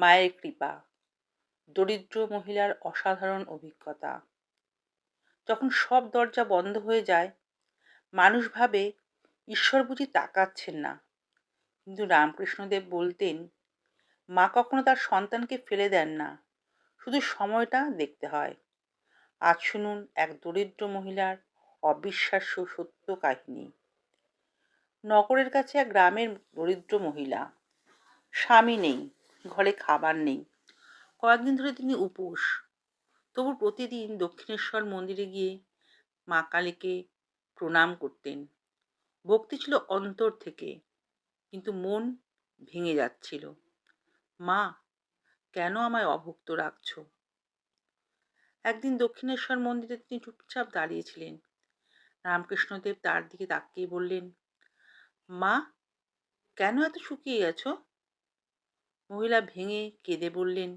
মায়ের কৃপা, দরিদ্র মহিলার অসাধারণ অভিজ্ঞতা। যখন সব দরজা বন্ধ হয়ে যায়, মানুষ ভাবে ঈশ্বর বুঝি তাকাচ্ছেন না। কিন্তু রামকৃষ্ণদেব বলতেন, মা কখনো তার সন্তানকে ফেলে দেন না, শুধু সময়টা দেখতে হয়। আজ শুনুন এক দরিদ্র মহিলার অবিশ্বাস্য সত্য কাহিনী। নগরের কাছে এক গ্রামের দরিদ্র মহিলা। স্বামী নেই, ঘরে খাবার নেই। কয়েকদিন ধরে তিনি উপোস। তবু প্রতিদিন দক্ষিণেশ্বর মন্দিরে গিয়ে মা কালীকে প্রণাম করতেন। ভক্তি ছিল অন্তর থেকে, কিন্তু মন ভেঙে যাচ্ছিল। মা, কেন আমায় অভুক্ত রাখছো? একদিন দক্ষিণেশ্বর মন্দিরে তিনি চুপচাপ দাঁড়িয়েছিলেন। রামকৃষ্ণদেব তার দিকে তাকিয়ে বললেন, মা, কেন এত শুকিয়ে গেছো? মহিলা ভেঙে কেঁদে বললেন,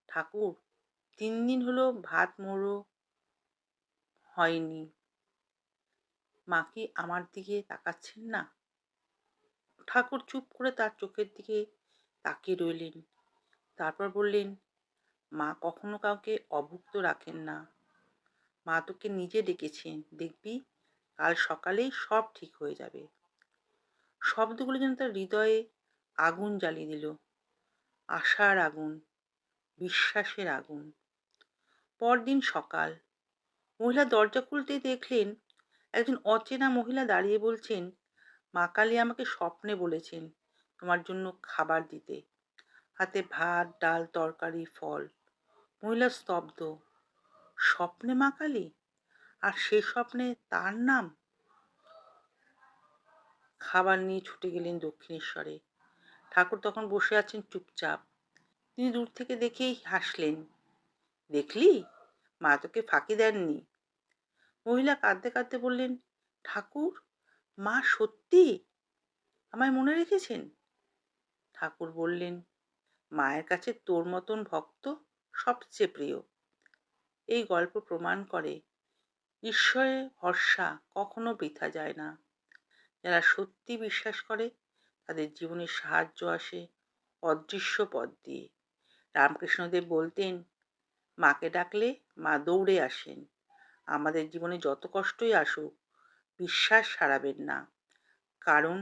ঠাকুর, 3 দিন হলো ভাত মোড়ো হয়নি। মা কি আমার দিকে তাকাচ্ছেন না? ঠাকুর চুপ করে তার চোখের দিকে তাকিয়ে রইলেন। তারপর বললেন, মা কখনো কাউকে অভুক্ত রাখেন না। মা তোকে নিজে ডেকেছেন, দেখবি কাল সকালেই সব ঠিক হয়ে যাবে। শব্দগুলো যেন তার হৃদয়ে আগুন জ্বালিয়ে দিল। আশার আগুন, বিশ্বাসের আগুন। পরদিন সকাল, মহিলা দরজা খুলতেই দেখলেন একজন অচেনা মহিলা দাঁড়িয়ে বলছেন, মা কালী আমাকে স্বপ্নে বলেছেন তোমার জন্য খাবার দিতে। হাতে ভাত, ডাল, তরকারি, ফল। মহিলা স্তব্ধ। স্বপ্নে মা কালী? আর সে স্বপ্নে তার নাম? খাবার নিয়ে ছুটে গেলেন দক্ষিণেশ্বরে। ঠাকুর তখন বসে আছেন চুপচাপ। তিনি দূর থেকে দেখেই হাসলেন। দেখলি, মা তোকে ফাঁকি দেননি। মহিলা কাঁদতে কাঁদতে বললেন, ঠাকুর, মা সত্যি আমায় মনে রেখেছেন? ঠাকুর বললেন, মায়ের কাছে তোর মতন ভক্ত সবচেয়ে প্রিয়। এই গল্প প্রমাণ করে ঈশ্বরের ভরসা কখনো বৃথা যায় না। যারা সত্যি বিশ্বাস করে তাদের জীবনে সাহায্য আসে অদৃশ্য পথ দিয়ে। রামকৃষ্ণদেব বলতেন, মাকে ডাকলে মা দৌড়ে আসেন। আমাদের জীবনে যত কষ্টই আসুক, বিশ্বাস হারাবেন না, কারণ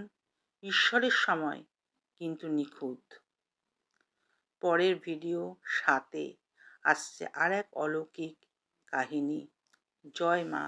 ঈশ্বরের সময় কিন্তু নিখুঁত। পরের ভিডিও 7-এ আসছে আর এক অলৌকিক কাহিনী। জয় মা।